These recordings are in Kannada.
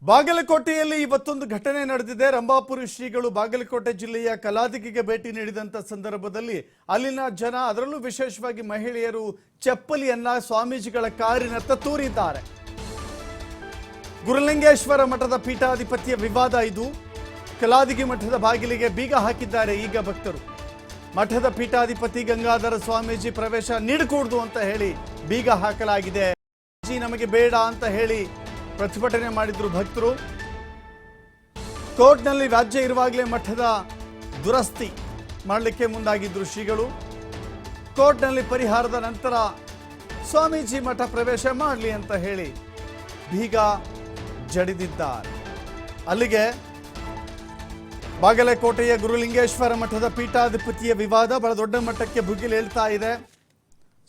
ಬಾಗಲಕೋಟೆಯಲ್ಲಿ ಇವತ್ತೊಂದು ಘಟನೆ ನಡೆದಿದೆ. ರಂಭಾಪುರಿ ಶ್ರೀಗಳು ಬಾಗಲಕೋಟೆ ಜಿಲ್ಲೆಯ ಕಲಾದಿಗೆಗೆ ಭೇಟಿ ನೀಡಿದಂತ ಸಂದರ್ಭದಲ್ಲಿ ಅಲ್ಲಿನ ಜನ, ಅದರಲ್ಲೂ ವಿಶೇಷವಾಗಿ ಮಹಿಳೆಯರು, ಚಪ್ಪಲಿಯನ್ನ ಸ್ವಾಮೀಜಿಗಳ ಕಾರಿನತ್ತ ತೂರಿದ್ದಾರೆ. ಗುರುಲಿಂಗೇಶ್ವರ ಮಠದ ಪೀಠಾಧಿಪತಿಯ ವಿವಾದ ಇದು. ಕಲಾದಿಗೆ ಮಠದ ಬಾಗಿಲಿಗೆ ಬೀಗ ಹಾಕಿದ್ದಾರೆ ಈಗ ಭಕ್ತರು. ಮಠದ ಪೀಠಾಧಿಪತಿ ಗಂಗಾಧರ ಸ್ವಾಮೀಜಿ ಪ್ರವೇಶ ನೀಡಕೂಡದು ಅಂತ ಹೇಳಿ ಬೀಗ ಹಾಕಲಾಗಿದೆ. ನಮಗೆ ಬೇಡ ಅಂತ ಹೇಳಿ ಪ್ರತಿಭಟನೆ ಮಾಡಿದ್ರು ಭಕ್ತರು. ಕೋರ್ಟ್ನಲ್ಲಿ ವ್ಯಾಜ್ಯ ಇರುವಾಗಲೇ ಮಠದ ದುರಸ್ತಿ ಮಾಡಲಿಕ್ಕೆ ಮುಂದಾಗಿದ್ರು ಶ್ರೀಗಳು. ಕೋರ್ಟ್ನಲ್ಲಿ ಪರಿಹಾರದ ನಂತರ ಸ್ವಾಮೀಜಿ ಮಠ ಪ್ರವೇಶ ಮಾಡಲಿ ಅಂತ ಹೇಳಿ ಬೀಗ ಜಡಿದಿದ್ದಾರೆ. ಅಲ್ಲಿಗೆ ಬಾಗಲಕೋಟೆಯ ಗುರುಲಿಂಗೇಶ್ವರ ಮಠದ ಪೀಠಾಧಿಪತಿಯ ವಿವಾದ ಬಹಳ ದೊಡ್ಡ ಮಟ್ಟಕ್ಕೆ ಭುಗಿಲೇಳ್ತಾ ಇದೆ.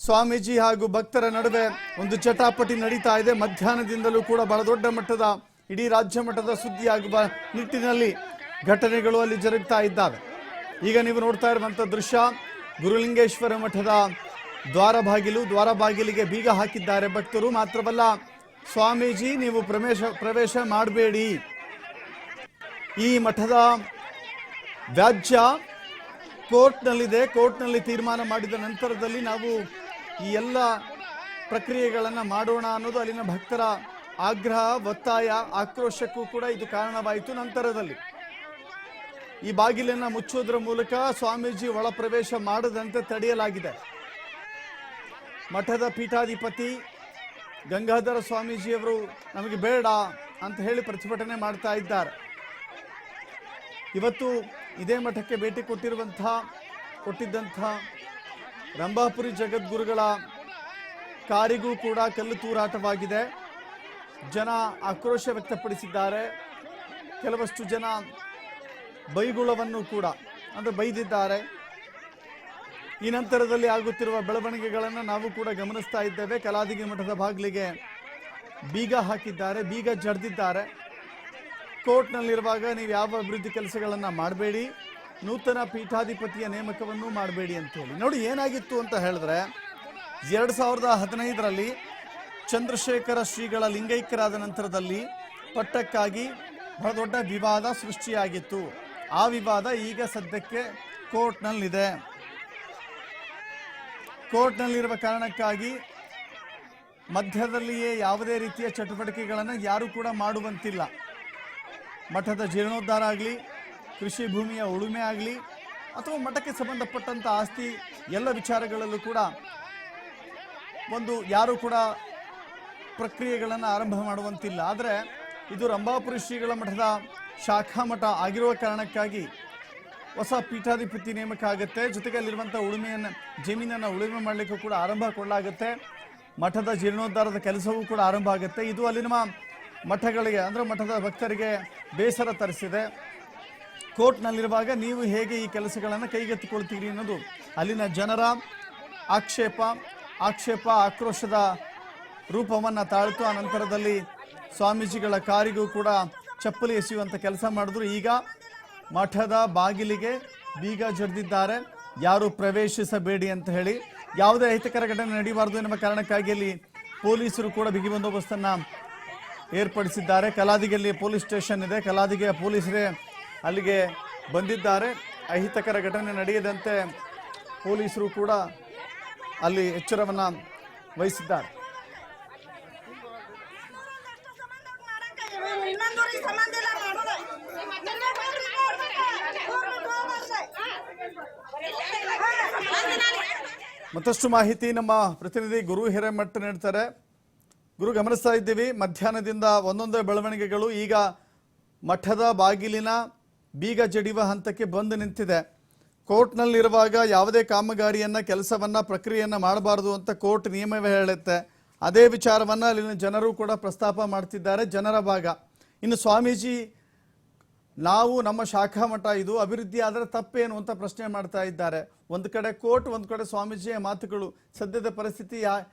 ಸ್ವಾಮೀಜಿ ಹಾಗೂ ಭಕ್ತರ ನಡುವೆ ಒಂದು ಚಟಾಪಟಿ ನಡೀತಾ ಇದೆ. ಮಧ್ಯಾಹ್ನದಿಂದಲೂ ಕೂಡ ಬಹಳ ದೊಡ್ಡ ಮಟ್ಟದ, ಇಡೀ ರಾಜ್ಯ ಮಟ್ಟದ ಸುದ್ದಿಯಾಗುವ ನಿಟ್ಟಿನಲ್ಲಿ ಘಟನೆಗಳು ಅಲ್ಲಿ ಜರುಗ್ತಾ ಇದ್ದಾವೆ. ಈಗ ನೀವು ನೋಡ್ತಾ ಇರುವಂಥ ದೃಶ್ಯ ಗುರುಲಿಂಗೇಶ್ವರ ಮಠದ ದ್ವಾರ ಬಾಗಿಲಿಗೆ ಬೀಗ ಹಾಕಿದ್ದಾರೆ ಭಕ್ತರು. ಮಾತ್ರವಲ್ಲ, ಸ್ವಾಮೀಜಿ ನೀವು ಪ್ರವೇಶ ಮಾಡಬೇಡಿ, ಈ ಮಠದ ವ್ಯಾಜ್ಯ ಕೋರ್ಟ್ನಲ್ಲಿದೆ, ಕೋರ್ಟ್ನಲ್ಲಿ ತೀರ್ಮಾನ ಮಾಡಿದ ನಂತರದಲ್ಲಿ ನಾವು ಈ ಎಲ್ಲ ಪ್ರಕ್ರಿಯೆಗಳನ್ನು ಮಾಡೋಣ ಅನ್ನೋದು ಅಲ್ಲಿನ ಭಕ್ತರ ಆಗ್ರಹ, ಒತ್ತಾಯ, ಆಕ್ರೋಶಕ್ಕೂ ಕೂಡ ಇದು ಕಾರಣವಾಯಿತು. ನಂತರದಲ್ಲಿ ಈ ಬಾಗಿಲನ್ನು ಮುಚ್ಚುವುದರ ಮೂಲಕ ಸ್ವಾಮೀಜಿ ಒಳ ಪ್ರವೇಶ ಮಾಡದಂತೆ ತಡೆಯಲಾಗಿದೆ. ಮಠದ ಪೀಠಾಧಿಪತಿ ಗಂಗಾಧರ ಸ್ವಾಮೀಜಿಯವರು ನಮಗೆ ಬೇಡ ಅಂತ ಹೇಳಿ ಪ್ರತಿಭಟನೆ ಮಾಡ್ತಾ ಇದ್ದಾರೆ. ಇವತ್ತು ಇದೇ ಮಠಕ್ಕೆ ಭೇಟಿ ಕೊಟ್ಟಿದ್ದಂಥ ರಂಭಾಪುರಿ ಜಗದ್ಗುರುಗಳ ಕಾರಿಗೂ ಕೂಡ ಕಲ್ಲು ತೂರಾಟವಾಗಿದೆ. ಜನ ಆಕ್ರೋಶ ವ್ಯಕ್ತಪಡಿಸಿದ್ದಾರೆ. ಕೆಲವಷ್ಟು ಜನ ಬೈಗುಳವನ್ನು ಕೂಡ ಬೈದಿದ್ದಾರೆ. ಈ ನಂತರದಲ್ಲಿ ಆಗುತ್ತಿರುವ ಬೆಳವಣಿಗೆಗಳನ್ನು ನಾವು ಕೂಡ ಗಮನಿಸ್ತಾ ಇದ್ದೇವೆ. ಕಲಾದಿಗೆ ಮಠದ ಬಾಗಿಲಿಗೆ ಬೀಗ ಹಾಕಿದ್ದಾರೆ, ಬೀಗ ಜಡ್ದಿದ್ದಾರೆ. ಕೋರ್ಟ್ನಲ್ಲಿರುವಾಗ ನೀವು ಯಾವ ಅಭಿವೃದ್ಧಿ ಕೆಲಸಗಳನ್ನು ಮಾಡಬೇಡಿ, ನೂತನ ಪೀಠಾಧಿಪತಿಯ ನೇಮಕವನ್ನು ಮಾಡಬೇಡಿ ಅಂತೇಳಿ. ನೋಡಿ ಏನಾಗಿತ್ತು ಅಂತ ಹೇಳಿದ್ರೆ, 2015ರಲ್ಲಿ ಚಂದ್ರಶೇಖರ ಶ್ರೀಗಳ ಲಿಂಗೈಕ್ಯರಾದ ನಂತರದಲ್ಲಿ ಪಟ್ಟಕ್ಕಾಗಿ ಬಹಳ ದೊಡ್ಡ ವಿವಾದ ಸೃಷ್ಟಿಯಾಗಿತ್ತು. ಆ ವಿವಾದ ಈಗ ಸದ್ಯಕ್ಕೆ ಕೋರ್ಟ್ನಲ್ಲಿದೆ. ಕೋರ್ಟ್ನಲ್ಲಿರುವ ಕಾರಣಕ್ಕಾಗಿ ಮಧ್ಯದಲ್ಲಿಯೇ ಯಾವುದೇ ರೀತಿಯ ಚಟುವಟಿಕೆಗಳನ್ನು ಯಾರೂ ಕೂಡ ಮಾಡುವಂತಿಲ್ಲ. ಮಠದ ಜೀರ್ಣೋದ್ಧಾರ ಆಗಲಿ, ಕೃಷಿ ಭೂಮಿಯ ಉಳುಮೆ ಆಗಲಿ, ಅಥವಾ ಮಠಕ್ಕೆ ಸಂಬಂಧಪಟ್ಟಂಥ ಆಸ್ತಿ ಎಲ್ಲ ವಿಚಾರಗಳಲ್ಲೂ ಕೂಡ ಯಾರೂ ಕೂಡ ಪ್ರಕ್ರಿಯೆಗಳನ್ನು ಆರಂಭ ಮಾಡುವಂತಿಲ್ಲ. ಆದರೆ ಇದು ರಂಭಾಪುರಿ ಶ್ರೀಗಳ ಮಠದ ಶಾಖಾ ಮಠ ಆಗಿರುವ ಕಾರಣಕ್ಕಾಗಿ ಹೊಸ ಪೀಠಾಧಿಪತಿ ನೇಮಕ ಆಗುತ್ತೆ. ಜೊತೆಗೆ ಅಲ್ಲಿರುವಂಥ ಜಮೀನನ್ನು ಉಳುಮೆ ಮಾಡಲಿಕ್ಕೂ ಕೂಡ ಆರಂಭ ಕೊಳ್ಳಾಗುತ್ತೆ. ಮಠದ ಜೀರ್ಣೋದ್ಧಾರದ ಕೆಲಸವೂ ಕೂಡ ಆರಂಭ ಆಗುತ್ತೆ. ಇದು ಅಲ್ಲಿನ ಮಠಗಳಿಗೆ, ಅಂದರೆ ಮಠದ ಭಕ್ತರಿಗೆ ಬೇಸರ ತರಿಸಿದೆ. ಕೋರ್ಟ್ನಲ್ಲಿರುವಾಗ ನೀವು ಹೇಗೆ ಈ ಕೆಲಸಗಳನ್ನು ಕೈಗೆತ್ತಿಕೊಳ್ತೀರಿ ಅನ್ನೋದು ಅಲ್ಲಿನ ಜನರ ಆಕ್ರೋಶದ ರೂಪವನ್ನು ತಾಳ್ತು. ಆ ನಂತರದಲ್ಲಿ ಸ್ವಾಮೀಜಿಗಳ ಕಾರಿಗೂ ಕೂಡ ಚಪ್ಪಲಿ ಎಸೆಯುವಂಥ ಕೆಲಸ ಮಾಡಿದ್ರು. ಈಗ ಮಠದ ಬಾಗಿಲಿಗೆ ಬೀಗ ಜಡಿದಿದ್ದಾರೆ, ಯಾರು ಪ್ರವೇಶಿಸಬೇಡಿ ಅಂತ ಹೇಳಿ. ಯಾವುದೇ ಅಹಿತಕರ ಘಟನೆ ನಡೆಯಬಾರದು ಎನ್ನುವ ಕಾರಣಕ್ಕಾಗಿ ಅಲ್ಲಿ ಪೊಲೀಸರು ಕೂಡ ಬಿಗಿ ಬಂದೋಬಸ್ತನ್ನು ಏರ್ಪಡಿಸಿದ್ದಾರೆ. ಕಲಾದಿಗೆಯಲ್ಲಿ ಪೊಲೀಸ್ ಸ್ಟೇಷನ್ ಇದೆ, ಕಲಾದಿಗೆಯ ಪೊಲೀಸರೇ ಅಲ್ಲಿಗೆ ಬಂದಿದ್ದಾರೆ. ಅಹಿತಕರ ಘಟನೆ ನಡೆಯದಂತೆ ಪೊಲೀಸರು ಕೂಡ ಅಲ್ಲಿ ಎಚ್ಚರವನ್ನು ವಹಿಸಿದ್ದಾರೆ. ಮತ್ತಷ್ಟು ಮಾಹಿತಿ ನಮ್ಮ ಪ್ರತಿನಿಧಿ ಗುರು ಹಿರೇಮಠ ನೀಡ್ತಾರೆ. ಗುರು, ಗಮನಿಸ್ತಾ ಇದ್ದೀವಿ ಮಧ್ಯಾಹ್ನದಿಂದ ಒಂದೊಂದೇ ಬೆಳವಣಿಗೆಗಳು. ಈಗ ಮಠದ ಬಾಗಿಲಿನ ಬೀಗ ಜಡಿಯುವ ಹಂತಕ್ಕೆ ಬಂದು ನಿಂತಿದೆ. ಕೋರ್ಟ್ನಲ್ಲಿರುವಾಗ ಯಾವುದೇ ಕಾಮಗಾರಿಯನ್ನು, ಕೆಲಸವನ್ನು, ಪ್ರಕ್ರಿಯೆಯನ್ನು ಮಾಡಬಾರ್ದು ಅಂತ ಕೋರ್ಟ್ ನಿಯಮವೇ ಹೇಳುತ್ತೆ. ಅದೇ ವಿಚಾರವನ್ನು ಅಲ್ಲಿನ ಜನರು ಕೂಡ ಪ್ರಸ್ತಾಪ ಮಾಡ್ತಿದ್ದಾರೆ, ಜನರ ಭಾಗ. ಇನ್ನು ಸ್ವಾಮೀಜಿ, ನಾವು ನಮ್ಮ ಶಾಖಾ ಮಠ ಇದು, ಅಭಿವೃದ್ಧಿ ಆದರೆ ತಪ್ಪೇನು ಅಂತ ಪ್ರಶ್ನೆ ಮಾಡ್ತಾ ಇದ್ದಾರೆ. ಒಂದು ಕಡೆ ಕೋರ್ಟ್, ಒಂದು ಕಡೆ ಸ್ವಾಮೀಜಿಯ ಮಾತುಗಳು. ಸದ್ಯದ ಪರಿಸ್ಥಿತಿ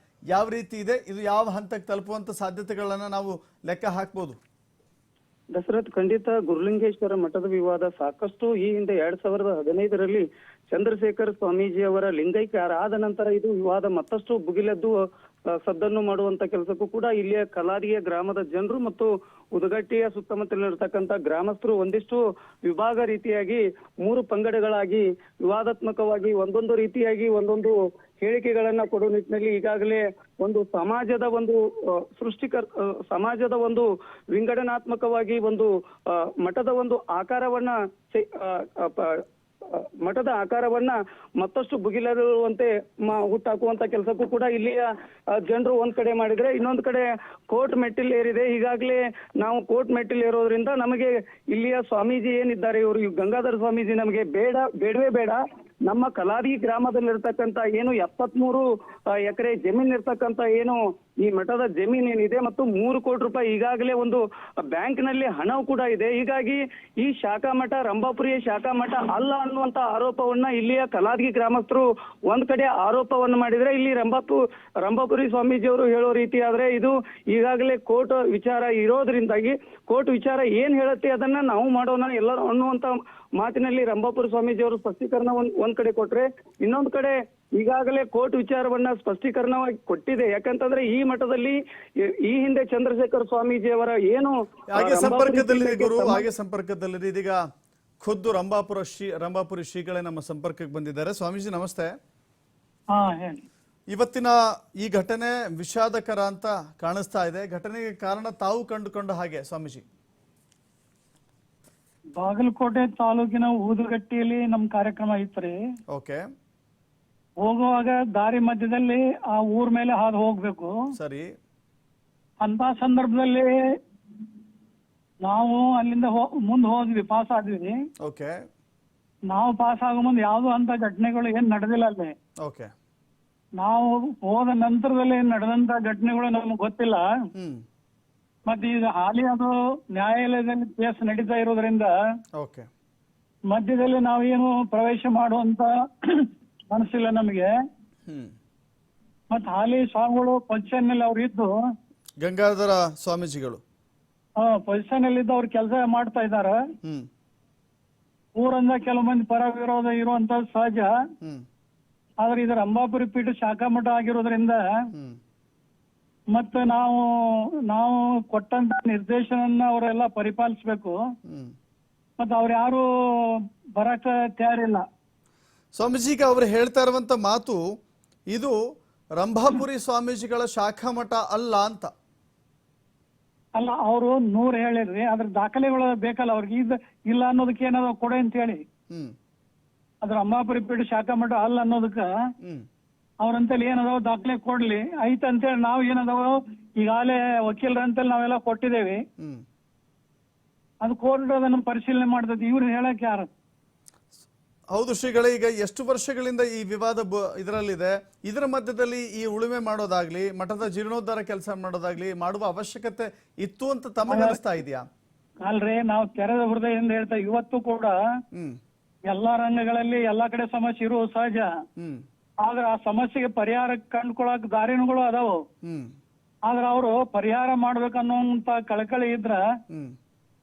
ಯಾವ ರೀತಿ ಇದೆ, ಇದು ಯಾವ ಹಂತಕ್ಕೆ ತಲುಪುವಂಥ ಸಾಧ್ಯತೆಗಳನ್ನು ನಾವು ಲೆಕ್ಕ ಹಾಕ್ಬೋದು? ದಶರಥ್, ಖಂಡಿತ ಗುರುಲಿಂಗೇಶ್ವರ ಮಠದ ವಿವಾದ ಸಾಕಷ್ಟು ಈ ಹಿಂದೆ 2015ರಲ್ಲಿ ಚಂದ್ರಶೇಖರ್ ಸ್ವಾಮೀಜಿ ಅವರ ಲಿಂಗೈಕ್ಯ ಆದ ನಂತರ ಇದು ವಿವಾದ ಮತ್ತಷ್ಟು ಭುಗಿಲೆದ್ದು ಸದ್ದನ್ನು ಮಾಡುವಂತ ಕೆಲಸಕ್ಕೂ ಕೂಡ ಇಲ್ಲಿಯ ಕಲಾದಿಯ ಗ್ರಾಮದ ಜನರು ಮತ್ತು ಉದಗಟ್ಟಿಯ ಸುತ್ತಮುತ್ತಲಿರ್ತಕ್ಕಂಥ ಗ್ರಾಮಸ್ಥರು ಒಂದಿಷ್ಟು ವಿಭಾಗ ರೀತಿಯಾಗಿ 3 ಪಂಗಡಗಳಾಗಿ ವಿವಾದಾತ್ಮಕವಾಗಿ ಒಂದೊಂದು ರೀತಿಯಾಗಿ ಒಂದೊಂದು ಹೇಳಿಕೆಗಳನ್ನ ಕೊಡುವ ನಿಟ್ಟಿನಲ್ಲಿ ಈಗಾಗಲೇ ಒಂದು ಸಮಾಜದ ಒಂದು ಸಮಾಜದ ಒಂದು ವಿಂಗಡನಾತ್ಮಕವಾಗಿ ಒಂದು ಮಠದ ಒಂದು ಆಕಾರವನ್ನ ಮಠದ ಆಕಾರವನ್ನ ಮತ್ತಷ್ಟು ಭುಗಿಲಿರುವಂತೆ ಹುಟ್ಟಾಕುವಂತ ಕೆಲಸಕ್ಕೂ ಕೂಡ ಇಲ್ಲಿಯ ಜನರು ಒಂದ್ ಕಡೆ ಮಾಡಿದ್ರೆ, ಇನ್ನೊಂದು ಕಡೆ ಕೋರ್ಟ್ ಮೆಟ್ಟಿಲ್ ಏರಿದೆ. ಈಗಾಗಲೇ ನಾವು ಕೋರ್ಟ್ ಮೆಟ್ಟಿಲ್ ಏರೋದ್ರಿಂದ ನಮಗೆ ಇಲ್ಲಿಯ ಸ್ವಾಮೀಜಿ ಏನಿದ್ದಾರೆ ಇವರು ಗಂಗಾಧರ ಸ್ವಾಮೀಜಿ ನಮಗೆ ಬೇಡವೇ ಬೇಡ. ನಮ್ಮ ಕಲಾದಿ ಗ್ರಾಮದಲ್ಲಿರ್ತಕ್ಕಂಥ ಏನು 73 ಎಕರೆ ಜಮೀನ್ ಇರ್ತಕ್ಕಂಥ ಏನು ಈ ಮಠದ ಜಮೀನ್ ಏನಿದೆ ಮತ್ತು 3 ಕೋಟಿ ರೂಪಾಯಿ ಈಗಾಗಲೇ ಒಂದು ಬ್ಯಾಂಕ್ ನಲ್ಲಿ ಹಣ ಕೂಡ ಇದೆ. ಹೀಗಾಗಿ ಈ ಶಾಖಾ ಮಠ ರಂಭಾಪುರಿಯ ಶಾಖಾ ಮಠ ಅಲ್ಲ ಅನ್ನುವಂತ ಆರೋಪವನ್ನ ಇಲ್ಲಿಯ ಕಲಾದಿ ಗ್ರಾಮಸ್ಥರು ಒಂದ್ ಕಡೆ ಆರೋಪವನ್ನು ಮಾಡಿದ್ರೆ, ಇಲ್ಲಿ ರಂಭಾಪುರಿ ಸ್ವಾಮೀಜಿಯವರು ಹೇಳೋ ರೀತಿ ಆದ್ರೆ ಇದು ಈಗಾಗಲೇ ಕೋರ್ಟ್ ವಿಚಾರ ಇರೋದ್ರಿಂದಾಗಿ ಕೋರ್ಟ್ ವಿಚಾರ ಏನ್ ಹೇಳುತ್ತೆ ಅದನ್ನ ನಾವು ಮಾಡೋಣ ಎಲ್ಲ ಅನ್ನುವಂತ ಮಾತಿನಲ್ಲಿ ರಂಭಾಪುರಿ ಸ್ವಾಮೀಜಿಯವರು ಸ್ಪಷ್ಟೀಕರಣ ಒಂದ್ ಕಡೆ ಕೊಟ್ರೆ, ಇನ್ನೊಂದು ಕಡೆ ಈಗಾಗಲೇ ಕೋರ್ಟ್ ವಿಚಾರವನ್ನ ಸ್ಪಷ್ಟೀಕರಣವಾಗಿ ಕೊಟ್ಟಿದೆ. ಯಾಕಂತಂದ್ರೆ ಈ ಮಠದಲ್ಲಿ ಈ ಹಿಂದೆ ಚಂದ್ರಶೇಖರ್ ಸ್ವಾಮೀಜಿಯವರ ಏನು ಹಾಗೆ ಸಂಪರ್ಕದಲ್ಲಿದೆ ಗುರು, ಹಾಗೆ ಸಂಪರ್ಕದಲ್ಲಿದೆ. ಇದೀಗ ಖುದ್ದು ರಂಭಾಪುರಿ ಶ್ರೀಗಳೇ ನಮ್ಮ ಸಂಪರ್ಕಕ್ಕೆ ಬಂದಿದ್ದಾರೆ. ಸ್ವಾಮೀಜಿ ನಮಸ್ತೆ. ಇವತ್ತಿನ ಈ ಘಟನೆ ವಿಷಾದಕರ ಅಂತ ಕಾಣಿಸ್ತಾ ಇದೆ. ಘಟನೆಗೆ ಕಾರಣ ತಾವು ಕಂಡುಕೊಂಡ ಹಾಗೆ ಸ್ವಾಮೀಜಿ. ಬಾಗಲಕೋಟೆ ತಾಲೂಕಿನ ಊದುಗಟ್ಟಿಯಲ್ಲಿ ನಮ್ ಕಾರ್ಯಕ್ರಮ ಇತ್ರಿ. ಓಕೆ. ಹೋಗುವಾಗ ದಾರಿ ಮಧ್ಯದಲ್ಲಿ ಆ ಊರ್ ಮೇಲೆ ಹಾದು ಹೋಗ್ಬೇಕು. ಸರಿ. ಅಂತ ಸಂದರ್ಭದಲ್ಲಿ ನಾವು ಅಲ್ಲಿಂದ ಮುಂದೆ ಹೋದ್ವಿ, ಪಾಸ್ ಆದ್ವಿ. ಓಕೆ. ನಾವು ಪಾಸ್ ಆಗೋ ಮುಂದೆ ಯಾವ್ದು ಅಂತ ಘಟನೆಗಳು ಏನ್ ನಡೆದಿಲ್ಲ ಅಲ್ಲಿ. ಓಕೆ. ನಾವು ಹೋದ ನಂತರದಲ್ಲಿ ನಡೆದಂತ ಘಟನೆಗಳು ನಮ್ಗೆ ಗೊತ್ತಿಲ್ಲ. ಮತ್ತೆ ಈಗ ಹಾಲಿ ಅದು ನ್ಯಾಯಾಲಯದಲ್ಲಿ ಕೇಸ್ ನಡೀತಾ ಇರೋದ್ರಿಂದ ಓಕೆ, ಮಧ್ಯದಲ್ಲಿ ನಾವೇನು ಪ್ರವೇಶ ಮಾಡುವಂತ ಮನಸ್ಸಿಲ್ಲ ನಮಗೆ. ಮತ್ ಹಾಲಿ ಸ್ವಾಮಿಗಳು ಪೊಸಿಷನ್ ನಲ್ಲಿ ಅವ್ರು ಇದ್ದು, ಗಂಗಾಧರ ಸ್ವಾಮೀಜಿಗಳು ಪೊಸಿಷನ್ ಅಲ್ಲಿ ಇದ್ದು ಅವ್ರು ಕೆಲಸ ಮಾಡ್ತಾ ಇದಾರ. ಊರಂದ ಕೆಲವು ಮಂದಿ ಪರ ವಿರೋಧ ಇರುವಂತ ಸಹಜ. ಆದ್ರೆ ಇದು ರಂಭಾಪುರಿ ಪೀಠ ಶಾಖಾ ಮಠ ಆಗಿರೋದ್ರಿಂದ ಮತ್ತೆ ನಾವು ಕೊಟ್ಟಂತ ನಿರ್ದೇಶನ ಅವರೆಲ್ಲ ಪರಿಪಾಲಿಸ್ಬೇಕು. ಮತ್ತೆ ಅವ್ರು ಯಾರು ಬರಕ ತಯಾರಿಲ್ಲ. ಸ್ವಾಮೀಜಿಗೆ ಅವ್ರು ಹೇಳ್ತಾ ಇರುವಂತ ಮಾತು ಇದು ರಂಭಾಪುರಿ ಸ್ವಾಮೀಜಿಗಳ ಶಾಖಾ ಮಠ ಅಲ್ಲ ಅಂತ. ಅಲ್ಲ, ಅವರು 100 ಹೇಳಿದ್ರಿ, ಅದ್ರ ದಾಖಲೆಗಳು ಬೇಕಲ್ಲ ಅವ್ರಿಗೆ. ಇಲ್ಲ ಅನ್ನೋದಕ್ಕೆ ಏನಾದ್ರು ಕೊಡೆ ಅಂತ ಹೇಳಿ. ಅದ್ರ ರಂಭಾಪುರಿ ಪೀಠ ಶಾಖಾ ಮಠ ಅಲ್ಲ ಅನ್ನೋದಕ್ಕ ಅವ್ರಂತೇಳಿ ಏನದಾವ ದಾಖಲೆ ಕೊಡ್ಲಿ ಐತ್ ಅಂತೇಳಿ ನಾವು ಏನದಾವ ಈಗಾಗಲೇ ವಕೀಲರಂತೇಳಿ ನಾವೆಲ್ಲ ಕೊಟ್ಟಿದ್ದೇವೆ. ಅದು ಕೋರ್ಟ್ ಅದನ್ನು ಪರಿಶೀಲನೆ ಮಾಡ್ತದೆ. ಇವ್ರು ಹೇಳಕ್ ಯಾರು? ಹೌದು ಶ್ರೀಗಳೇ, ಈಗ ಎಷ್ಟು ವರ್ಷಗಳಿಂದ ಈ ವಿವಾದ ಇದರಲ್ಲಿದೆ. ಇದರ ಮಧ್ಯದಲ್ಲಿ ಈ ಉಳುಮೆ ಮಾಡೋದಾಗ್ಲಿ, ಮಠದ ಜೀರ್ಣೋದ್ಧಾರ ಕೆಲಸ ಮಾಡೋದಾಗ್ಲಿ ಮಾಡುವ ಅವಶ್ಯಕತೆ ಇತ್ತು ಅಂತ ತಮಗೆ ಅನಿಸ್ತಾ ಇದೆಯಾ? ಅಲ್ರಿ, ನಾವು ತೆರೆದ ಹೃದಯದಿಂದ ಹೇಳ್ತಾ ಇವತ್ತು ಕೂಡ ಎಲ್ಲಾ ರಂಗಗಳಲ್ಲಿ ಎಲ್ಲಾ ಕಡೆ ಸಮಸ್ಯೆ ಇರುವ ಸಹಜ. ಆದ್ರೆ ಆ ಸಮಸ್ಯೆಗೆ ಪರಿಹಾರ ಕಂಡುಕೊಳಕ್ ದಾರಿಗಳು ಅದಾವು. ಆದ್ರೆ ಅವರು ಪರಿಹಾರ ಮಾಡ್ಬೇಕನ್ನುವಂತ ಕಳಕಳಿ ಇದ್ರ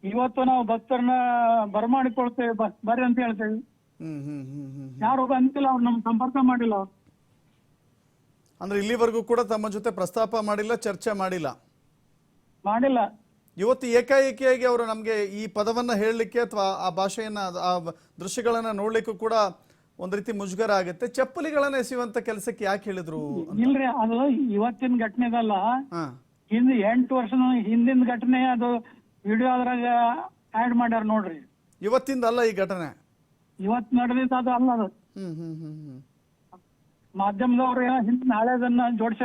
ಇವತ್ತು ನಾವು ಭಕ್ತರನ್ನ ಬರಮಾಡಿಕೊಳ್ತೇವೆ, ಬರ್ರಿ ಅಂತ ಹೇಳ್ತೇವೆ. ಯಾರು ಅಂತಿಲ್ಲ, ಅವ್ರು ನಮ್ ಸಂಪರ್ಕ ಮಾಡಿಲ್ಲ. ಅಂದ್ರೆ ಇಲ್ಲಿವರೆಗೂ ಕೂಡ ತಮ್ಮ ಜೊತೆ ಪ್ರಸ್ತಾಪ ಮಾಡಿಲ್ಲ, ಚರ್ಚೆ ಮಾಡಿಲ್ಲ. ಇವತ್ತು ಏಕಾಏಕಿಯಾಗಿ ಅವರು ನಮ್ಗೆ ಈ ಪದವನ್ನ ಹೇಳಲಿಕ್ಕೆ ಅಥವಾ ಆ ಭಾಷೆಯನ್ನ ಆ ದೃಶ್ಯಗಳನ್ನ ನೋಡ್ಲಿಕ್ಕೂ ಕೂಡ ಒಂದ್ ರೀತಿ ಮುಜುಗರ ಆಗುತ್ತೆ. ಚಪ್ಪಲಿಗಳನ್ನ ಎಸೆಯುವಂತ ಕೆಲಸಕ್ಕೆ ಯಾಕೆ ಹೇಳಿದ್ರು? ಇಲ್ರಿ, ಅದು ಇವತ್ತಿನ ಘಟನೆದಲ್ಲ. ಹಿಂದೆ 8 ವರ್ಷದ ಹಿಂದಿನ ಘಟನೆ. ಅದು ವಿಡಿಯೋ ಅದ್ರಾಗ ಆಡ್ ಮಾಡ್ಯಾರ ನೋಡ್ರಿ. ಇವತ್ತಿಂದ ಅಲ್ಲ ಈ ಘಟನೆ, ಇವತ್ ನಡೆದಿದ್ದ ಅದು ಅಲ್ಲ. ಅದು ಮಾಧ್ಯಮದವ್ರು ಹಿಂದಿನ ಹಳೆದನ್ನ ಜೋಡಿಸ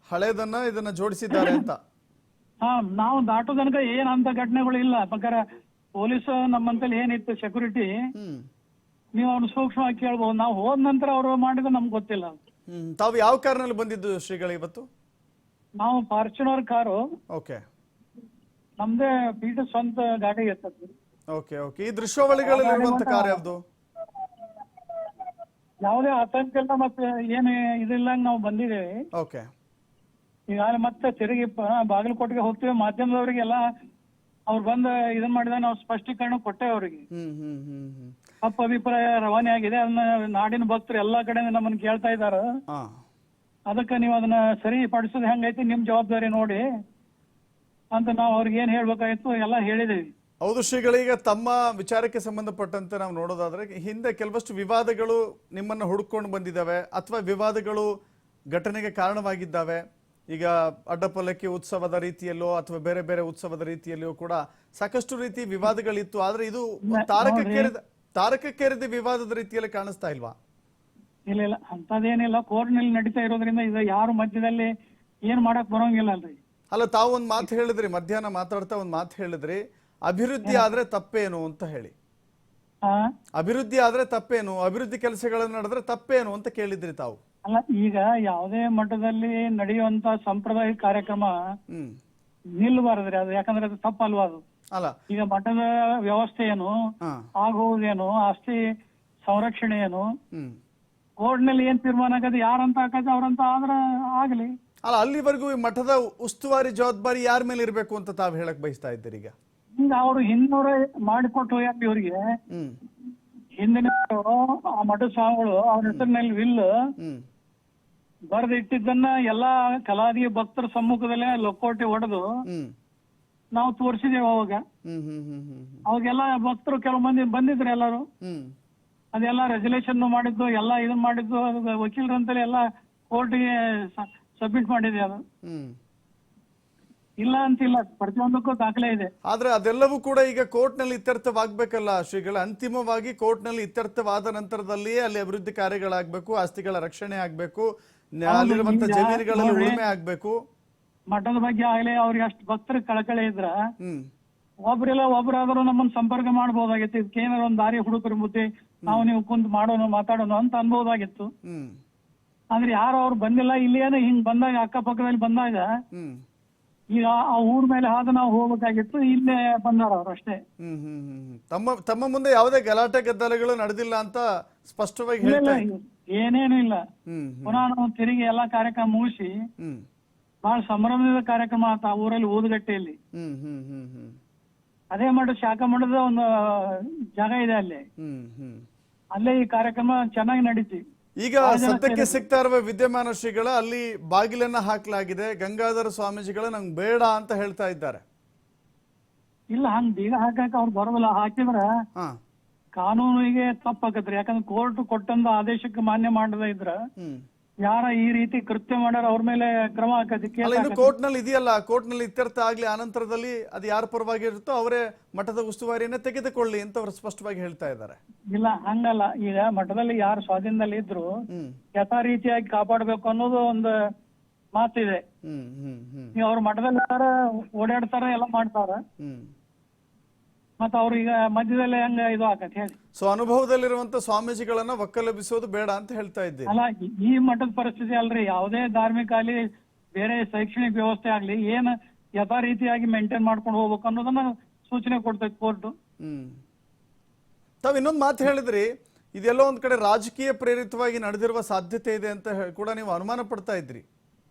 ಹಳೇದನ್ನ ಇದನ್ನ ಜೋಡಿಸಿದ್ದಾರೆ ಅಂತ. ನಾವು ದಾಟೋ ತನಕ ಏನ್ ಅಂತ ಘಟನೆಗಳು ಇಲ್ಲ. ಬೇಕಾರೆ ಪೊಲೀಸ್ ನಮ್ಮಂತಲ್ಲಿ ಏನಿತ್ತು ಸೆಕ್ಯೂರಿಟಿ, ನೀವು ಅವ್ನು ಸೂಕ್ಷ್ಮವಾಗಿ ಕೇಳ್ಬಹುದು. ನಾವು ಹೋದ ನಂತರ ಅವ್ರು ಮಾಡಿದ ನಮ್ಗೆ ಗೊತ್ತಿಲ್ಲ. ತಾವು ಯಾವ ಕಾರ್ನಲ್ಲಿ ಬಂದಿದ್ದು ಶ್ರೀಗಳು ಇವತ್ತು? ನಾವು ಫಾರ್ಚುನರ್ ಕಾರು. ಓಕೆ. ನಮ್ದೇ ಪೀಠ ಸ್ವಂತ ಗಾಡಿ ಇರ್ತದೆ. Okay okay. ಈ ದೃಶ್ಯಾವಳಿಗಳಲ್ಲಿ ಕಾರ್ ಯಾವ್ದು? ಯಾವುದೇ ಆತಂಕ ಇಲ್ಲ, ಮತ್ತೆ ಏನು ಇದಿಲ್ಲ, ನಾವು ಬಂದಿದ್ದೇವೆ. ಓಕೆ. ಈಗಾಗಲೇ ಮತ್ತೆ ತಿರುಗಿ ಬಾಗಲಕೋಟೆಗೆ ಹೋಗ್ತೀವಿ. ಮಾಧ್ಯಮದವರಿಗೆಲ್ಲ ಅವ್ರು ಬಂದ ಇದನ್ ಮಾಡಿದ ನಾವು ಸ್ಪಷ್ಟೀಕರಣ ಕೊಟ್ಟೆ ಅವ್ರಿಗೆ. ತಪ್ಪ ಅಭಿಪ್ರಾಯ ರವಾನೆ ಆಗಿದೆ. ಅದನ್ನ ನಾಡಿನ ಭಕ್ತರು ಎಲ್ಲಾ ಕಡೆ ನಮ್ಮನ್ನ ಕೇಳ್ತಾ ಇದಾರ. ಅದಕ್ಕೆ ನೀವು ಅದನ್ನ ಸರಿಪಡಿಸೋದು ಹೆಂಗೈತಿ ನಿಮ್ ಜವಾಬ್ದಾರಿ ನೋಡಿ ಅಂತ ನಾವು ಅವ್ರಿಗೆ ಏನ್ ಹೇಳ್ಬೇಕಾಗಿತ್ತು ಎಲ್ಲ ಹೇಳಿದೀವಿ. ಹೌದು ಶ್ರೀಗಳೀಗ ತಮ್ಮ ವಿಚಾರಕ್ಕೆ ಸಂಬಂಧಪಟ್ಟಂತೆ ನಾವು ನೋಡೋದಾದ್ರೆ ಹಿಂದೆ ಕೆಲವಷ್ಟು ವಿವಾದಗಳು ನಿಮ್ಮನ್ನ ಹುಡುಕೊಂಡು ಬಂದಿದ್ದಾವೆ ಅಥವಾ ವಿವಾದಗಳು ಘಟನೆಗೆ ಕಾರಣವಾಗಿದ್ದಾವೆ. ಈಗ ಅಡ್ಡಪಲ್ಲಕ್ಕಿ ಉತ್ಸವದ ರೀತಿಯಲ್ಲೋ ಅಥವಾ ಬೇರೆ ಬೇರೆ ಉತ್ಸವದ ರೀತಿಯಲ್ಲಿಯೋ ಕೂಡ ಸಾಕಷ್ಟು ರೀತಿ ವಿವಾದಗಳಿತ್ತು. ಆದ್ರೆ ಇದು ತಾರಕಕ್ಕೇರಿದ ವಿವಾದದ ರೀತಿಯಲ್ಲಿ ಕಾಣಿಸ್ತಾ ಇಲ್ವಾ? ಇಲ್ಲ ಅಂತದೇನಿಲ್ಲ, ಕೋರ್ಟ್ ನಲ್ಲಿ ನಡೀತಾ ಇರೋದ್ರಿಂದ ಇದು ಯಾರು ಮಧ್ಯದಲ್ಲಿ ಏನ್ ಮಾಡಕ್ ಬರೋಂಗಿಲ್ಲ ಅಲ್ರಿ. ಅಲ್ಲ, ತಾವು ಒಂದ್ ಮಾತು ಹೇಳಿದ್ರಿ, ಮಧ್ಯಾಹ್ನ ಮಾತಾಡ್ತಾ ಒಂದ್ ಮಾತು ಹೇಳಿದ್ರಿ, ಅಭಿವೃದ್ಧಿ ಆದ್ರೆ ತಪ್ಪೇನು ಅಂತ ಹೇಳಿ. ಅಭಿವೃದ್ಧಿ ಆದ್ರೆ ತಪ್ಪೇನು, ಅಭಿವೃದ್ಧಿ ಕೆಲಸಗಳನ್ನು ನಡೆದ್ರೆ ತಪ್ಪೇನು ಅಂತ ಕೇಳಿದ್ರಿ ತಾವು. ಅಲ್ಲ, ಈಗ ಯಾವುದೇ ಮಠದಲ್ಲಿ ನಡೆಯುವಂತ ಸಂಪ್ರದಾಯ ಕಾರ್ಯಕ್ರಮ ನಿಲ್ಬಾರದ್ರಿ ಅದು, ಯಾಕಂದ್ರೆ ಅದು ತಪ್ಪಲ್ವಾ ಅದು. ಅಲ್ಲ, ಈಗ ಮಠದ ವ್ಯವಸ್ಥೆ ಏನು, ಆಗುವುದೇನು, ಆಸ್ತಿ ಸಂರಕ್ಷಣೆ ಏನು, ಕೋರ್ಟ್ ನಲ್ಲಿ ಏನ್ ತೀರ್ಮಾನ ಆಗದು, ಯಾರಂತ ಹಾಕದ ಅವ್ರಂತ ಆದ್ರ ಆಗ್ಲಿ. ಅಲ್ಲ, ಅಲ್ಲಿವರೆಗೂ ಈ ಮಠದ ಉಸ್ತುವಾರಿ ಜವಾಬ್ದಾರಿ ಯಾರ ಮೇಲೆ ಇರ್ಬೇಕು ಅಂತ ತಾವ್ ಹೇಳಕ್ ಬಯಸ್ತಾ ಇದ್ದೀರಿ? ಈಗ ಹಿಂಗ ಅವ್ರು ಹಿಂದೂರೇ ಮಾಡಿಕೊಟ್ಟು ಯಾಕೆ ಇವ್ರಿಗೆ ಹಿಂದಿನ ಆ ಮಠ ಸ್ವಾಮಿಗಳು ಅವ್ರ ಹೆಸರಿನಲ್ಲಿ ವಿಲ್ ಬರೆದಿಟ್ಟಿದ್ದನ್ನ ಎಲ್ಲಾ ಕಲಾದಿ ಭಕ್ತರ ಸಮ್ಮುಖದಲ್ಲೇ ಲೊಕ್ಕೋಟಿ ಹೊಡೆದು ನಾವು ತೋರಿಸಿದೇವು. ಅವಾಗೆಲ್ಲ ಭಕ್ತರು ಕೆಲವು ಮಂದಿ ಬಂದಿದ್ರು ಎಲ್ಲಾರು, ಅದೆಲ್ಲ ರೆಸಲ್ಯೂಷನ್ ಮಾಡಿದ್ದು ಎಲ್ಲ ಇದನ್ ಮಾಡಿದ್ದು ವಕೀಲರಂತಲೇ ಎಲ್ಲ ಕೋರ್ಟ್ಗೆ ಸಬ್ಮಿಟ್ ಮಾಡಿದೆ. ಅದು ಇಲ್ಲ ಅಂತಿಲ್ಲ, ಪ್ರತಿಯೊಂದಕ್ಕೂ ದಾಖಲೆ ಇದೆ. ಆದ್ರೆ ಅದೆಲ್ಲವೂ ಕೂಡ ಈಗ ಕೋರ್ಟ್ ನಲ್ಲಿ ಇತ್ಯರ್ಥವಾಗ್ಬೇಕಲ್ಲ ಶ್ರೀಗಳ. ಅಂತಿಮವಾಗಿ ಕೋರ್ಟ್ ನಲ್ಲಿ ಇತ್ಯರ್ಥವಾದ ನಂತರದಲ್ಲಿಯೇ ಅಲ್ಲಿ ಅಭಿವೃದ್ಧಿ ಕಾರ್ಯಗಳಾಗ್ಬೇಕು, ಆಸ್ತಿಗಳ ರಕ್ಷಣೆ ಆಗ್ಬೇಕು, ಅಲ್ಲಿರುವಂತ ಜಮೀನುಗಳಲ್ಲಿ ಉಳುಮೆ ಆಗ್ಬೇಕು. ಮಠದ ಬಗ್ಗೆ ಆಗ್ಲಿ ಅವ್ರಿಗೆ ಅಷ್ಟು ಭಕ್ತರ ಕಳಕಳಿ ಇದ್ರ ಒಬ್ರಿಲ್ಲ ಒಬ್ರಾದ್ರೂ ನಮ್ಮನ್ನ ಸಂಪರ್ಕ ಮಾಡ್ಬೋದಾಗಿತ್ತು. ಇದಕ್ಕೆ ಏನಾರ ಒಂದ್ ದಾರಿ ಹುಡುಕರ ಬುದ್ಧಿ ನಾವು ನೀವು ಕುಂತ್ ಮಾಡೋಣ ಮಾತಾಡೋಣ ಅಂತ ಅನ್ಬೋದಾಗಿತ್ತು. ಆದ್ರೆ ಯಾರು ಅವ್ರು ಬಂದಿಲ್ಲ. ಇಲ್ಲಿ ಏನೋ ಹಿಂಗ್ ಬಂದಾಗ ಅಕ್ಕಪಕ್ಕದಲ್ಲಿ ಬಂದಾಗ ಈಗ ಆ ಊರ್ ಮೇಲೆ ಹಾದು ನಾವು ಹೋಗ್ಬೇಕಾಗಿತ್ತು, ಇಲ್ಲೇ ಬಂದಾರ ಅವ್ರು ಅಷ್ಟೇ. ತಮ್ಮ ಮುಂದೆ ಯಾವುದೇ ಗಲಾಟೆ ಗದ್ದಲಗಳು ನಡೆದಿಲ್ಲ ಅಂತ ಸ್ಪಷ್ಟವಾಗಿ ಹೇಳ್ತಾ ಏನೇನು ಇಲ್ಲ. ಪುನಃ ನಾವು ತಿರುಗಿ ಎಲ್ಲಾ ಕಾರ್ಯಕ್ರಮ ಮುಗಿಸಿ ಬಹಳ ಸಂಭ್ರಮದ ಕಾರ್ಯಕ್ರಮ ಆತ ಆ ಊರಲ್ಲಿ ಊದುಗಟ್ಟೆಯಲ್ಲಿ. ಅದೇ ಮಠ ಶಾಖಾ ಮಠದ ಒಂದು ಜಾಗ ಇದೆ ಅಲ್ಲಿ, ಅಲ್ಲೇ ಈ ಕಾರ್ಯಕ್ರಮ ಚೆನ್ನಾಗಿ ನಡೀತಿ. ಈಗ ಸದ್ಯಕ್ಕೆ ಸಿಗ್ತಾ ಇರುವ ವಿದ್ಯಮಾನ ಶ್ರೀಗಳ ಅಲ್ಲಿ ಬಾಗಿಲನ್ನ ಹಾಕಲಾಗಿದೆ. ಗಂಗಾಧರ ಸ್ವಾಮೀಜಿಗಳು ನಂಗೆ ಬೇಡ ಅಂತ ಹೇಳ್ತಾ ಇದ್ದಾರೆ. ಇಲ್ಲ, ಹಂಗ್ ಬೀಗ ಹಾಕಕ್ ಅವ್ರು ಬರೋದಿಲ್ಲ. ಹಾಕಿದ್ರ ಕಾನೂನಿಗೆ ತಪ್ಪಾಕತ್ರಿ. ಯಾಕಂದ್ರೆ ಕೋರ್ಟ್ ಕೊಟ್ಟಂತ ಆದೇಶಕ್ಕೆ ಮಾನ್ಯ ಮಾಡದ ಇದ್ರ ಯಾರ ಈ ರೀತಿ ಕೃತ್ಯ ಮಾಡ್ಯಾರ ಅವ್ರ ಮೇಲೆ ಕ್ರಮ ಹಾಕದಕ್ಕೆ ಕೋರ್ಟ್ ನಲ್ಲಿ ಇದೆಯಲ್ಲ. ಕೋರ್ಟ್ ನಲ್ಲಿ ಇತ್ಯರ್ಥ ಆಗ್ಲಿ, ಆನಂತರದಲ್ಲಿ ಅದು ಯಾರ ಪರವಾಗಿ ಇರುತ್ತೋ ಅವರೇ ಮಠದ ಉಸ್ತುವಾರಿಯನ್ನ ತೆಗೆದುಕೊಳ್ಳಿ ಅಂತ ಅವರು ಸ್ಪಷ್ಟವಾಗಿ ಹೇಳ್ತಾ ಇದ್ದಾರೆ. ಇಲ್ಲ, ಹಂಗಲ್ಲ. ಈಗ ಮಠದಲ್ಲಿ ಯಾರು ಸ್ವಾಧೀನದಲ್ಲಿ ಇದ್ರು ಯಥಾ ರೀತಿಯಾಗಿ ಕಾಪಾಡ್ಬೇಕು ಅನ್ನೋದು ಒಂದು ಮಾತಿದೆ. ಈಗ ಅವ್ರ ಮಠದಲ್ಲಿ ಯಾರ ಓಡಾಡ್ತಾರ ಎಲ್ಲ ಮಾಡ್ತಾರ, ಮತ್ತ ಅವ್ರು ಈಗ ಮಧ್ಯದಲ್ಲಿ ಹಂಗ ಇದು ಆಕತ್ ಹೇಳಿ. ಸೊ ಅನುಭವದಲ್ಲಿರುವಂತ ಸ್ವಾಮೀಜಿಗಳನ್ನ ಒಕ್ಕಲೆಬ್ಬಿಸೋದು ಬೇಡ ಅಂತ ಹೇಳ್ತಾ ಇದ್ದೀನಿ. ಅಲ್ಲ, ಈ ಮಠದ ಪರಿಸ್ಥಿತಿ ಅಲ್ರಿ. ಯಾವುದೇ ಧಾರ್ಮಿಕ ಆಗ್ಲಿ ಬೇರೆ ಶೈಕ್ಷಣಿಕ ವ್ಯವಸ್ಥೆ ಆಗ್ಲಿ ಏನ್ ಯಥಾ ರೀತಿಯಾಗಿ ಮೇಂಟೈನ್ ಮಾಡ್ಕೊಂಡು ಹೋಗ್ಬೇಕು ಅನ್ನೋದನ್ನ ಸೂಚನೆ ಕೊಡ್ತೈತಿ ಕೋರ್ಟ್. ತಾವ್ ಇನ್ನೊಂದು ಮಾತು ಹೇಳಿದ್ರಿ, ಇದೆಲ್ಲೋ ಒಂದ್ ಕಡೆ ರಾಜಕೀಯ ಪ್ರೇರಿತವಾಗಿ ನಡೆದಿರುವ ಸಾಧ್ಯತೆ ಇದೆ ಅಂತ ಕೂಡ ನೀವು ಅನುಮಾನ ಪಡ್ತಾ ಇದ್ರಿ.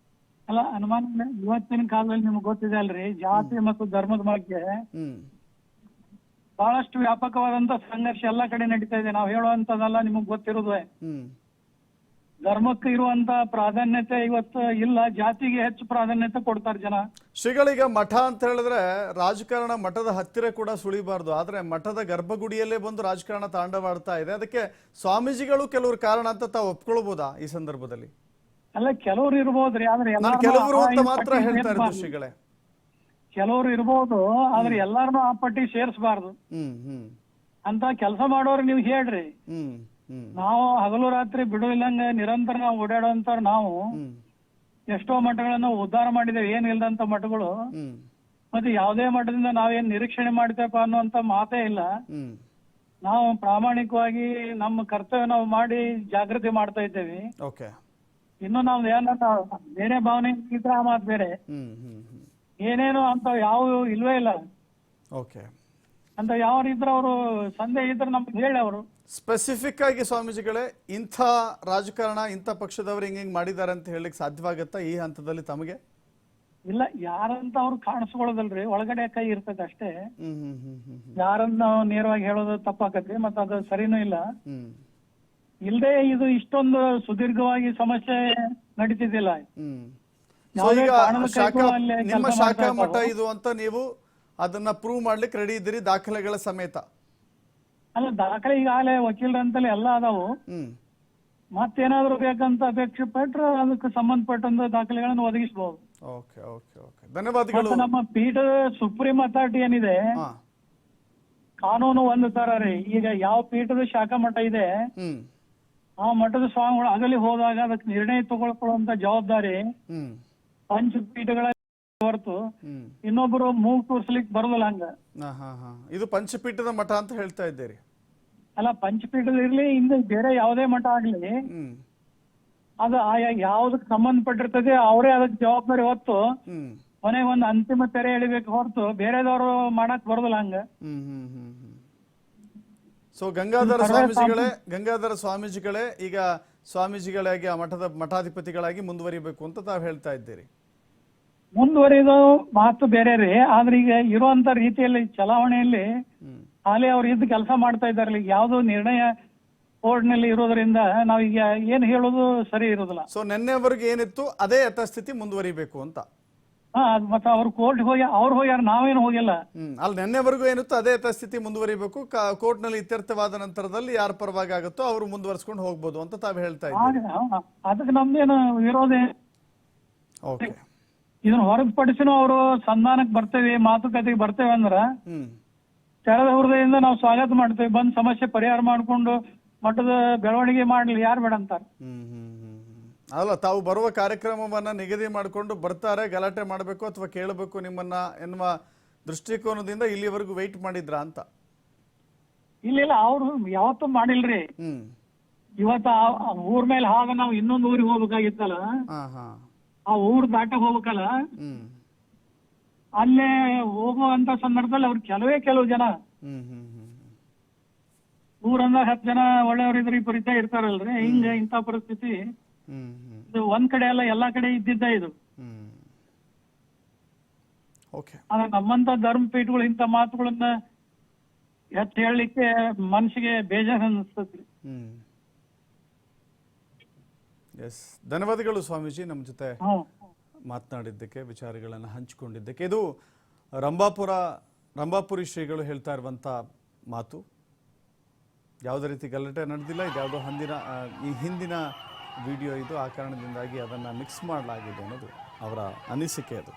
ಅಲ್ಲ, ಅನುಮಾನ ಇವತ್ತಿನ ಕಾಲದಲ್ಲಿ ನಿಮ್ಗೆ ಗೊತ್ತಿದೆ ಅಲ್ರಿ, ಜಾತಿ ಮತ್ತು ಧರ್ಮದ ಬಗ್ಗೆ ಬಹಳಷ್ಟು ವ್ಯಾಪಕವಾದಂತ ಸಂಘರ್ಷ ಎಲ್ಲಾ ಕಡೆ ನಡೀತಾ ಇದೆ. ನಾವು ಹೇಳುವಂತದಲ್ಲ, ನಿಮಗ್ ಗೊತ್ತಿರೋದು. ಧರ್ಮಕ್ಕೆ ಇರುವಂತ ಪ್ರಾಧಾನ್ಯತೆ ಇವತ್ತು ಇಲ್ಲ, ಜಾತಿಗೆ ಹೆಚ್ಚು ಪ್ರಾಧಾನ್ಯತೆ ಕೊಡ್ತಾರೆ ಜನ. ಶ್ರೀಗಳೀಗ ಮಠ ಅಂತ ಹೇಳಿದ್ರೆ ರಾಜಕಾರಣ ಮಠದ ಹತ್ತಿರ ಕೂಡ ಸುಳಿಬಾರ್ದು. ಆದ್ರೆ ಮಠದ ಗರ್ಭಗುಡಿಯಲ್ಲೇ ಬಂದು ರಾಜಕಾರಣ ತಾಂಡವಾಡ್ತಾ ಇದೆ. ಅದಕ್ಕೆ ಸ್ವಾಮೀಜಿಗಳು ಕೆಲವರು ಕಾರಣ ಅಂತ ತಾವು ಒಪ್ಕೊಳ್ಬಹುದಾ ಈ ಸಂದರ್ಭದಲ್ಲಿ? ಅಲ್ಲ, ಕೆಲವ್ರು ಇರ್ಬೋದ್ರಿ, ಆದ್ರೆ ಕೆಲವರು ಅಂತ ಮಾತ್ರ ಹೇಳ್ತಾ ಇರೋದು ಶ್ರೀಗಳೇ. ಕೆಲವ್ರು ಇರ್ಬೋದು, ಆದ್ರೆ ಎಲ್ಲಾರನು ಆ ಪಟ್ಟಿ ಸೇರ್ಸ್ಬಾರ್ದು ಅಂತ ಕೆಲಸ ಮಾಡೋರು ನೀವು ಹೇಳ್ರಿ. ನಾವು ಹಗಲು ರಾತ್ರಿ ಬಿಡುವಿಲ್ಲಂಗ ನಿರಂತರ ನಾವು ಓಡಾಡುವಂತ ನಾವು ಎಷ್ಟೋ ಮಠಗಳನ್ನ ಉದ್ಧಾರ ಮಾಡಿದ್ದೇವೆ, ಏನ್ ಇಲ್ದಂತ ಮಠಗಳು. ಮತ್ತೆ ಯಾವುದೇ ಮಠದಿಂದ ನಾವೇನ್ ನಿರೀಕ್ಷಣೆ ಮಾಡ್ತೇವಪ್ಪ ಅನ್ನುವಂತ ಮಾತೇ ಇಲ್ಲ. ನಾವು ಪ್ರಾಮಾಣಿಕವಾಗಿ ನಮ್ಮ ಕರ್ತವ್ಯ ನಾವು ಮಾಡಿ ಜಾಗೃತಿ ಮಾಡ್ತಾ ಇದ್ದೇವೆ. ಇನ್ನು ನಾವು ಏನಾರ ಬೇರೆ ಭಾವನೆ ಇದ್ರೆ ಆ ಮಾತು ಬೇರೆ. ಏನೇನು ಅಂತ ಯಾವ ಇಲ್ವೇ ಇಲ್ಲ. ಅಂತ ಯಾವ ಇದ್ರ ಅವರು ಸಂದೇಹ ಇದ್ರೆ ನಮ್ಗೆ ಹೇಳಿ. ಅವರು ಸ್ಪೆಸಿಫಿಕ್ ಆಗಿ ಸ್ವಾಮೀಜಿಗಳೇ ಇಂಥ ರಾಜಕಾರಣ ಇಂಥ ಪಕ್ಷದವರು ಹಿಂಗ್ ಮಾಡಿದ್ದಾರೆ ಅಂತ ಹೇಳಲಿಕ್ಕೆ ಸಾಧ್ಯವಾಗತ್ತಾ ಈ ಹಂತದಲ್ಲಿ ತಮಗೆ? ಇಲ್ಲ, ಯಾರಂತ ಅವ್ರು ಕಾಣಿಸ್ಕೊಳ್ಳೋದಲ್ರಿ, ಒಳಗಡೆ ಕೈ ಇರ್ತದೆ ಅಷ್ಟೇ. ಯಾರನ್ನ ನಾವು ನೇರವಾಗಿ ಹೇಳೋದು ತಪ್ಪಾಕತ್ರಿ, ಮತ್ತ ಅದು ಸರಿನೂ ಇಲ್ಲ. ಇಲ್ದೇ ಇದು ಇಷ್ಟೊಂದು ಸುದೀರ್ಘವಾಗಿ ಸಮಸ್ಯೆ ನಡೀತಿದ್ದಿಲ್ಲ. ಸೊ ಯಾವುದೇ ಈಗ ಕಾರಣದ ಶಾಖಾ ಅಲ್ಲಿ ನಿಮ್ಮ ಕೆಲಸ ಶಾಖಾ ಮಾಡ್ತಾ ಮಠ ಇರ್ತಾವೆ. ಇದು ಅಂತ ನೀವು ಅದನ್ನ ಪ್ರೂವ್ ಮಾಡ್ಲಿಕ್ಕೆ ರೆಡಿ ಇದ್ದೀರಿ ದಾಖಲೆಗಳ ಸಮೇತ. ಅಲ್ಲ ದಾಖಲೆ ಈಗಾಗಲೇ ವಕೀಲರಂತಲೇ ಎಲ್ಲ ಅದಾವು. ಹ್ಮ್ ಮತ್ತೇನಾದ್ರು ಬೇಕಂತ ಅಪೇಕ್ಷೆ ಪಟ್ರೆ ಅದಕ್ಕೆ ಸಂಬಂಧಪಟ್ಟಂತ ದಾಖಲೆಗಳನ್ನು ಒದಗಿಸಬಹುದು. ಓಕೆ ಓಕೆ ಓಕೆ ಧನ್ಯವಾದಗಳು. ಮತ್ತೆ ನಮ್ಮ ಪೀಠದ ಸುಪ್ರೀಂ ಅಥಾರಿಟಿ ಏನಿದೆ, ಹಾ ಕಾನೂನು ಒಂದು ತರ ರೀ. ಈಗ ಯಾವ ಪೀಠದ ಶಾಖಾ ಮಠ ಇದೆ ಹ್ಮ್ ಆ ಮಠದ ಸ್ವಾಮಿಗಳು ಅಗಲಿ ಹೋದಾಗ ಅದಕ್ಕೆ ನಿರ್ಣಯ ತಗೊಳ್ಕೊಳ್ಳುವಂತ ಜವಾಬ್ದಾರಿ ಹ್ಮ್ ಪಂಚಪೀಠಗಳ ಹೊರತು ಹ್ಮ್ ಇನ್ನೊಬ್ಬರು ಮೂಗ್ ತೋರ್ಸ್ಲಿಕ್ಕೆ ಬರೋದಿಲ್ಲ ಹಂಗ. ಹಾ ಇದು ಪಂಚಪೀಠದ ಮಠ ಅಂತ ಹೇಳ್ತಾ ಇದ್ದೀರಿ. ಅಲ್ಲ ಪಂಚಪೀಠದ ಇರ್ಲಿ ಇನ್ನು ಬೇರೆ ಯಾವುದೇ ಮಠ ಆಗ್ಲಿ, ಹ್ಮ್ ಅದು ಆಯಾ ಯಾವ್ದಕ್ ಸಂಬಂಧಪಟ್ಟಿರ್ತದೆ ಅವರೇ ಅದಕ್ಕೆ ಜವಾಬ್ದಾರಿ ಹೊತ್ತು ಹ್ಮ್ ಕೊನೆಗೆ ಒಂದು ಅಂತಿಮ ತೆರೆ ಎಳಿಬೇಕು ಹೊರತು ಬೇರೆದವರು ಮಾಡಕ್ ಬರೋದಿಲ್ಲ ಹಂಗ. ಹ್ಮ್ ಹ್ಮ್ ಹ್ಮ್ ಹ್ಮ್ ಸೊ ಗಂಗಾಧರ ಸ್ವಾಮೀಜಿಗಳೇ ಈಗ ಸ್ವಾಮೀಜಿಗಳಾಗಿ ಆ ಮಠದ ಮಠಾಧಿಪತಿಗಳಾಗಿ ಮುಂದುವರಿಬೇಕು ಅಂತ ತಾವು ಹೇಳ್ತಾ ಇದ್ದೀರಿ. ಮುಂದುವರಿದು ಮಾತು ಬೇರೆ ರೀ. ಆದ್ರೆ ಈಗ ಇರುವಂತ ರೀತಿಯಲ್ಲಿ ಚಲಾವಣೆಯಲ್ಲಿ ಹ್ಮ್ ಹಾಲಿ ಅವ್ರು ಇದ್ದು ಕೆಲಸ ಮಾಡ್ತಾ ಇದಾರೆ. ಈಗ ಯಾವ್ದು ನಿರ್ಣಯ ಕೋರ್ಟ್ ನಲ್ಲಿ ಇರೋದ್ರಿಂದ ನಾವೀಗ ಏನ್ ಹೇಳೋದು ಸರಿ ಇರೋದಿಲ್ಲ. ಸೊ ನಿನ್ನೆವರೆಗೆ ಏನಿತ್ತು ಅದೇ ಯಥಾಸ್ಥಿತಿ ಮುಂದುವರಿಬೇಕು ಅಂತ. ಹಾ ಮತ್ತೆ ಅವ್ರು ಕೋರ್ಟ್ ಹೋಗಿ ಅವ್ರು ಹೋಗ್ಯಾರ, ನಾವೇನು ಹೋಗಿಲ್ಲ. ಅಲ್ಲಿ ನಿನ್ನೆವರೆಗೂ ಏನಿತ್ತು ಅದೇ ಯಥಾಸ್ಥಿತಿ ಮುಂದುವರಿಬೇಕು. ಕೋರ್ಟ್ ನಲ್ಲಿ ಇತ್ಯರ್ಥವಾದ ನಂತರದಲ್ಲಿ ಯಾರ ಪರವಾಗಿ ಆಗುತ್ತೋ ಅವರು ಮುಂದುವರಿಸ್ಕೊಂಡು ಹೋಗ್ಬೋದು ಅಂತ ತಾವು ಹೇಳ್ತಾ ಇದ್ದೀರಿ. ಅದಕ್ಕೆ ನಮ್ದೇನು ವಿರೋಧ. ಓಕೆ ಇದನ್ನ ಹೊರತುಪಡಿಸಿನೂ ಅವರು ಸಂಧಾನಕ್ಕೆ ಬರ್ತೇವೆ, ಮಾತುಕತೆಗೆ ಬರ್ತೇವೆ ಅಂದ್ರ ಹ್ಮ್ ತೆರೆದ ಹೃದಯದಿಂದ ನಾವು ಸ್ವಾಗತ ಮಾಡ್ತೇವೆ. ಬಂದ್ ಸಮಸ್ಯೆ ಪರಿಹಾರ ಮಾಡ್ಕೊಂಡು ಮಠದ ಬೆಳವಣಿಗೆ ಮಾಡ್ಲಿ, ಯಾರು ಬೇಡ ಅಂತಾರೆ. ಅಲ್ಲ ತಾವು ಬರುವ ಕಾರ್ಯಕ್ರಮವನ್ನ ನಿಗದಿ ಮಾಡಿಕೊಂಡು ಬರ್ತಾರೆ, ಗಲಾಟೆ ಮಾಡಬೇಕು ಅಥವಾ ಕೇಳಬೇಕು ನಿಮ್ಮನ್ನ ಎನ್ನುವ ದೃಷ್ಟಿಕೋನದಿಂದ ಇಲ್ಲಿವರೆಗೂ ವೆಯ್ಟ್ ಮಾಡಿದ್ರ ಅಂತ. ಇಲ್ಲ ಅವ್ರು ಯಾವತ್ತೂ ಮಾಡಿಲ್ರಿ. ಇವತ್ತ ಊರ್ ಮೇಲೆ ಹಾಗ ನಾವು ಇನ್ನೊಂದು ಊರಿಗೆ ಹೋಗ್ಬೇಕಾಗಿತ್ತಲ್ಲ, ಆ ಊರ್ ದಾಟ ಹೋಗ್ಬೇಕಲ್ಲ, ಅಲ್ಲೇ ಹೋಗುವಂತ ಸಂದರ್ಭದಲ್ಲಿ ಅವ್ರು ಕೆಲವು ಜನ ಊರಂದ 10 ಜನ ಒಳ್ಳೆಯವರಿದ್ರೆ ಪರಿಚಯ ಇರ್ತಾರಲ್ರಿ. ಹಿಂಗ ಇಂಥ ಪರಿಸ್ಥಿತಿ ಇದು ಒಂದ್ ಕಡೆ ಅಲ್ಲ, ಎಲ್ಲಾ ಕಡೆ ಇದ್ದಿದ್ದ ಇದು. ಆದ್ರೆ ನಮ್ಮಂತ ಧರ್ಮ ಪೀಠಗಳು ಇಂಥ ಮಾತುಗಳನ್ನ ಎತ್ತಿ ಹೇಳಲಿಕ್ಕೆ ಮನಸ್ಸಿಗೆ ಬೇಜಾರು ಅನಿಸ್ತದ್ರಿ. ಧನ್ಯವಾದಗಳು ಸ್ವಾಮೀಜಿ ನಮ್ಮ ಜೊತೆ ಮಾತನಾಡಿದ್ದಕ್ಕೆ, ವಿಚಾರಗಳನ್ನು ಹಂಚಿಕೊಂಡಿದ್ದಕ್ಕೆ. ಇದು ರಂಭಾಪುರಿ ಶ್ರೀಗಳು ಹೇಳ್ತಾ ಇರುವಂಥ ಮಾತು. ಯಾವುದೇ ರೀತಿ ಗಲಾಟೆ ನಡೆದಿಲ್ಲ. ಇದ್ಯಾವುದೋ ಈ ಹಿಂದಿನ ವಿಡಿಯೋ ಇದು. ಆ ಕಾರಣದಿಂದಾಗಿ ಅದನ್ನು ಮಿಕ್ಸ್ ಮಾಡಲಾಗಿದೆ ಅನ್ನೋದು ಅವರ ಅನಿಸಿಕೆ ಅದು.